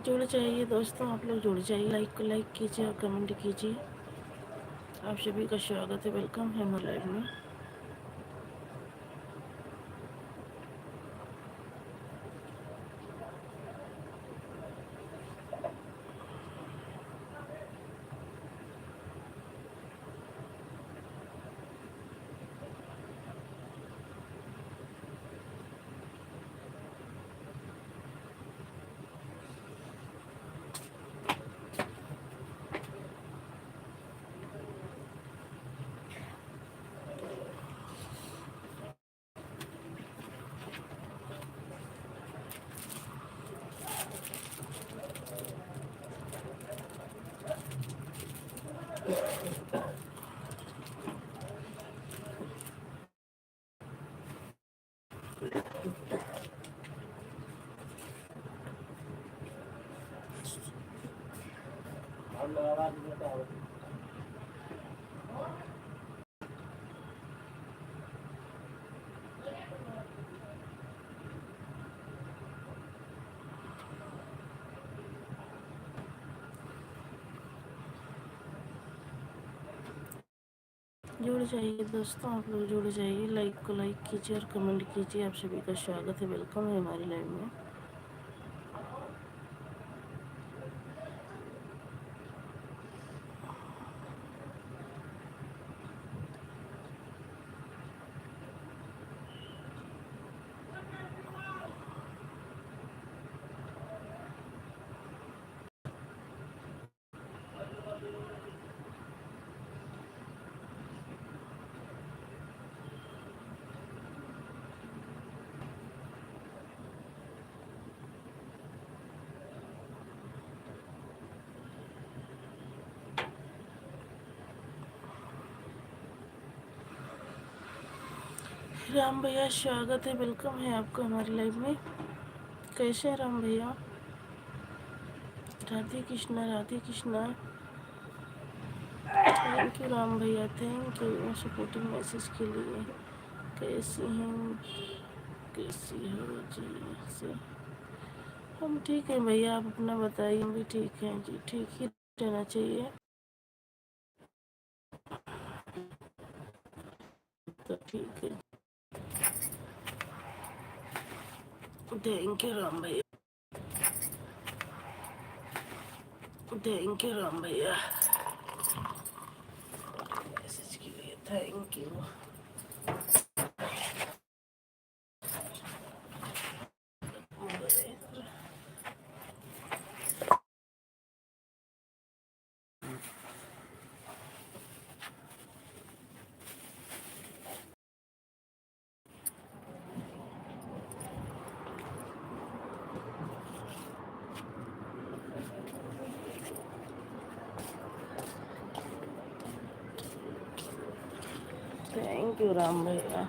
जुड़ जाइए दोस्तों, आप लोग जुड़ जाइए, लाइक कीजिए और कमेंट कीजिए। आप सभी का स्वागत है, वेलकम है हमारे लाइव में। जुड़ जाइए दोस्तों, आप लोग जुड़ जाइए, लाइक कीजिए और कमेंट कीजिए। आप सभी का स्वागत है, वेलकम है हमारी लाइव में। राम भैया स्वागत है, वेलकम है आपका हमारी लाइव में। कैसे हैं राम भैया? राधे कृष्णा, राधे कृष्णा। थैंक यू राम भैया, थैंक यू सपोर्टिंग मैसेज के लिए। कैसी हैं, कैसी हो जी? से हम ठीक हैं भैया, आप अपना बताइए। हम भी ठीक हैं जी, ठीक ही रहना चाहिए। तो ठीक है, थैंक यू राम भैया, थैंक यू राम भैया, मैसेज के लिए thank you. Thank you Ram भैया।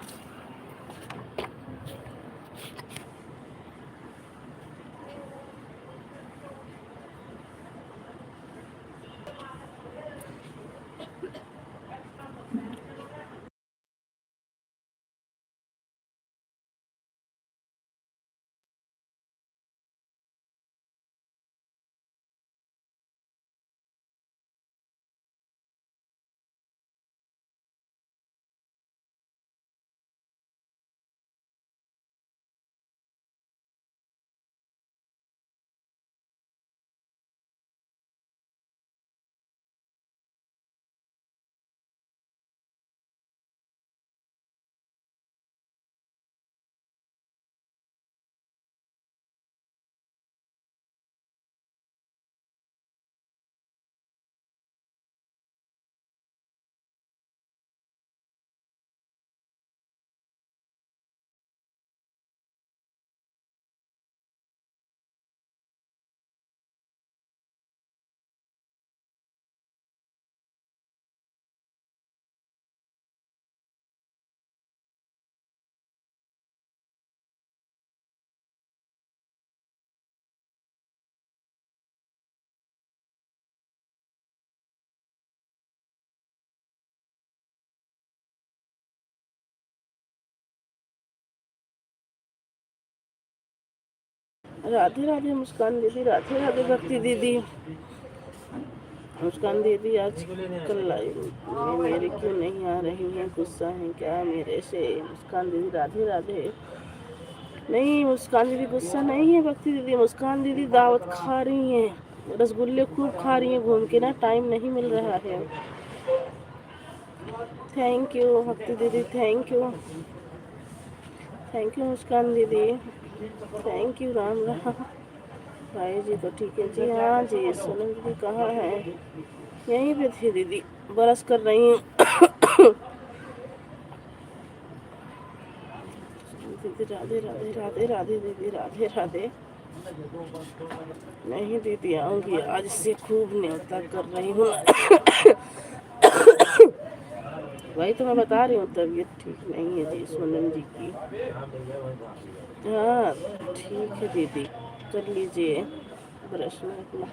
राधे राधे मुस्कान दीदी, राधे राधे भक्ति दीदी। मुस्कान दीदी आज कल लाइव में मेरे क्यों नहीं आ रही हैं? गुस्सा है क्या मेरे से? मुस्कान दीदी राधे राधे। नहीं मुस्कान दीदी गुस्सा नहीं है भक्ति दीदी। मुस्कान दीदी दावत खा रही हैं, रसगुल्ले खूब खा रही हैं घूम के ना, टाइम नहीं मिल रहा है। थैंक यू भक्ति दीदी, थैंक यू, थैंक यू मुस्कान दीदी, थैंक यू। राम राम भाई जी तो ठीक है जी। हाँ जी सोनम दीदी कहाँ है? यहीं पे थी दीदी, बरस कर रही हूँ। दीदी राधे राधे, राधे राधे दीदी, राधे राधे। नहीं दीदी आऊंगी, आज से खूब न्योता कर रही हूँ। वही तो मैं बता रही हूँ, तबीयत ठीक नहीं है जी सोनम जी की। हाँ ठीक है दीदी, कर लीजिए ब्रश में अपना।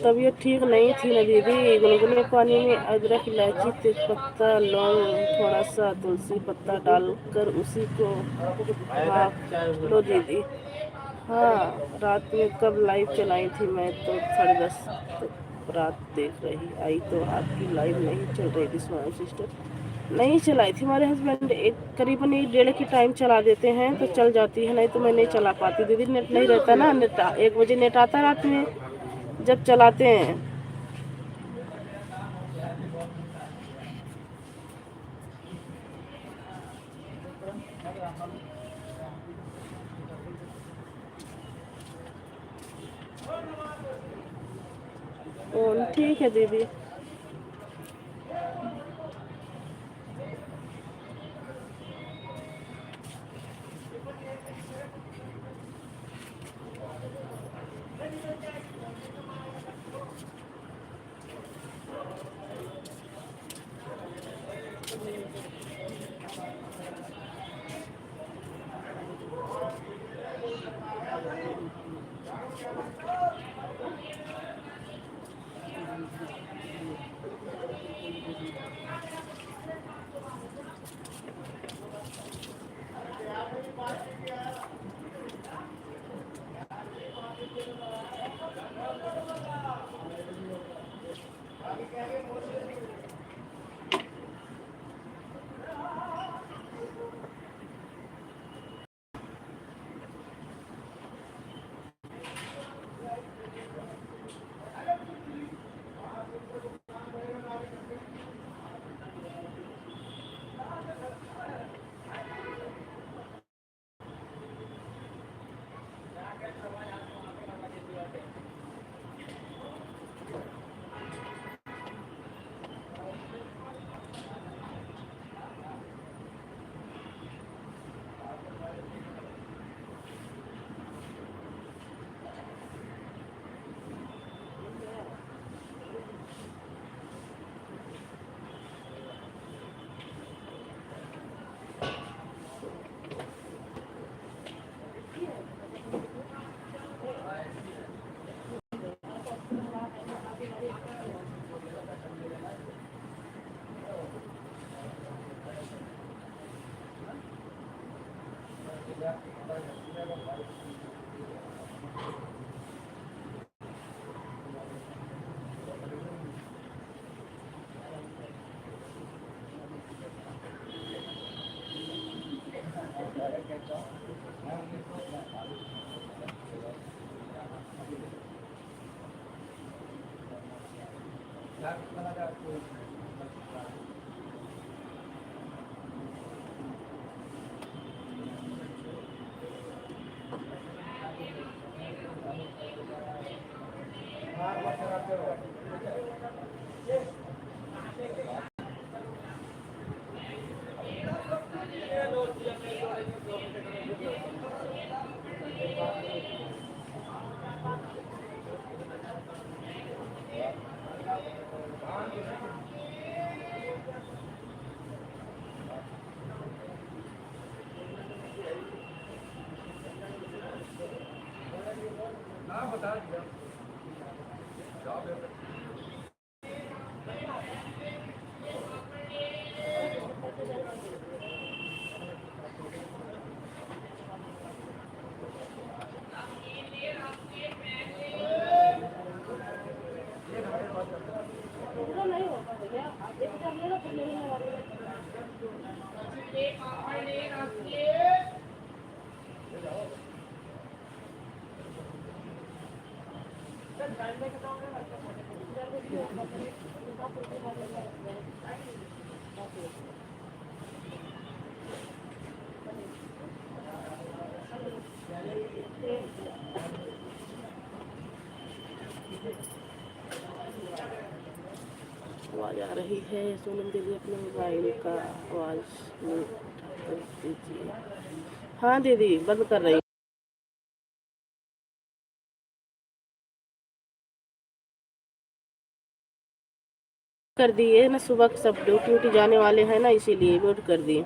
तबीयत ठीक नहीं थी ना दीदी। गुनगुने पानी में अदरक, इलायची, तेजपत्ता, लौंग, थोड़ा सा तुलसी पत्ता डालकर उसी को भाप लो दीदी। हाँ रात में कब लाइव चलाई थी मैं तो 10:30 तक रात देख रही आई, तो आपकी लाइव नहीं चल रही थी सोनम सिस्टर। नहीं चलाई थी, हमारे हस्बैंड एक करीबन 1 डेढ़ की टाइम चला देते हैं तो चल जाती है, नहीं तो मैं नहीं चला पाती दीदी। नेट नहीं रहता ना, नेट 1 बजे नेट आता रात में जब चलाते हैं। ठीक है दीदी। आवाज़ आ रही है, सोनम दीदी अपने मोबाइल का आवाज़ म्यूट कर दीजिए। हाँ दीदी बंद कर रही कर दिए ना, सुबह सब ड्यूटी जाने वाले हैं ना, इसीलिए म्यूट कर दिए।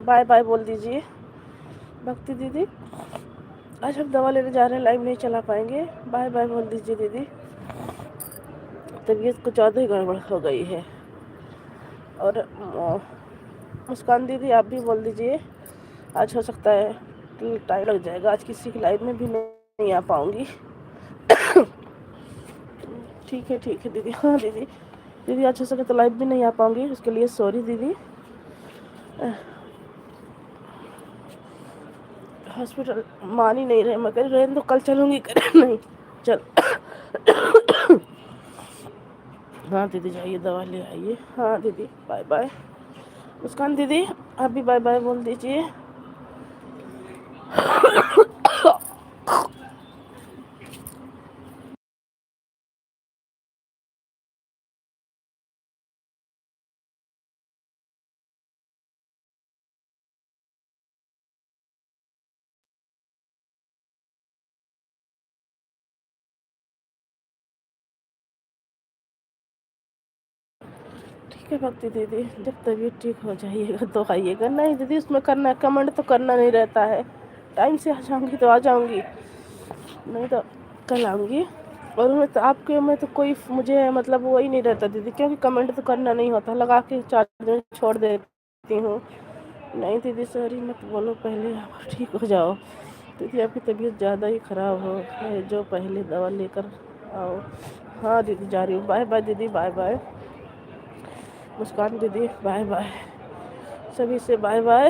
बाय बाय बोल दीजिए भक्ति दीदी। आज हम दवा लेने जा रहे हैं, लाइव नहीं चला पाएंगे। बाय बाय बोल दीजिए दीदी। तबीयत कुछ ज़्यादा ही गड़बड़ हो गई है। और मुस्कान दीदी आप भी बोल दीजिए। आज हो सकता है टाइम लग जाएगा, आज किसी की लाइव में भी नहीं आ पाऊँगी। ठीक है दीदी। हाँ दीदी, दीदी आज हो सके तो लाइव भी नहीं आ पाऊँगी, उसके लिए सॉरी दीदी। हॉस्पिटल मान ही नहीं रहे, मैं कह रहे तो कल चलूँगी, कर नहीं चल। हाँ दीदी जाइए दवा ले आइए। हाँ दीदी बाय बाय। मुस्कान दीदी आप भी बाय बाय बोल दीजिए। ठीक है भक्ति दीदी, जब तबीयत ठीक हो जाइएगा तो आइएगा। नहीं दीदी उसमें करना कमेंट तो करना नहीं रहता है, टाइम से आ जाऊँगी तो आ जाऊँगी, नहीं तो कल आऊँगी। और मैं तो आपके में तो कोई मुझे मतलब वही नहीं रहता दीदी, क्योंकि कमेंट तो करना नहीं होता, लगा के चार्ज में छोड़ देती हूँ। नहीं दीदी सॉरी मत बोलो, पहले आप ठीक हो जाओ। दीदी आपकी तबीयत ज़्यादा ही ख़राब हो है, जो पहले दवा लेकर आओ। हाँ दीदी जा रही हूँ। बाय बाय दीदी बाय बाय। मुस्कान दीदी बाय बाय, सभी से बाय बाय।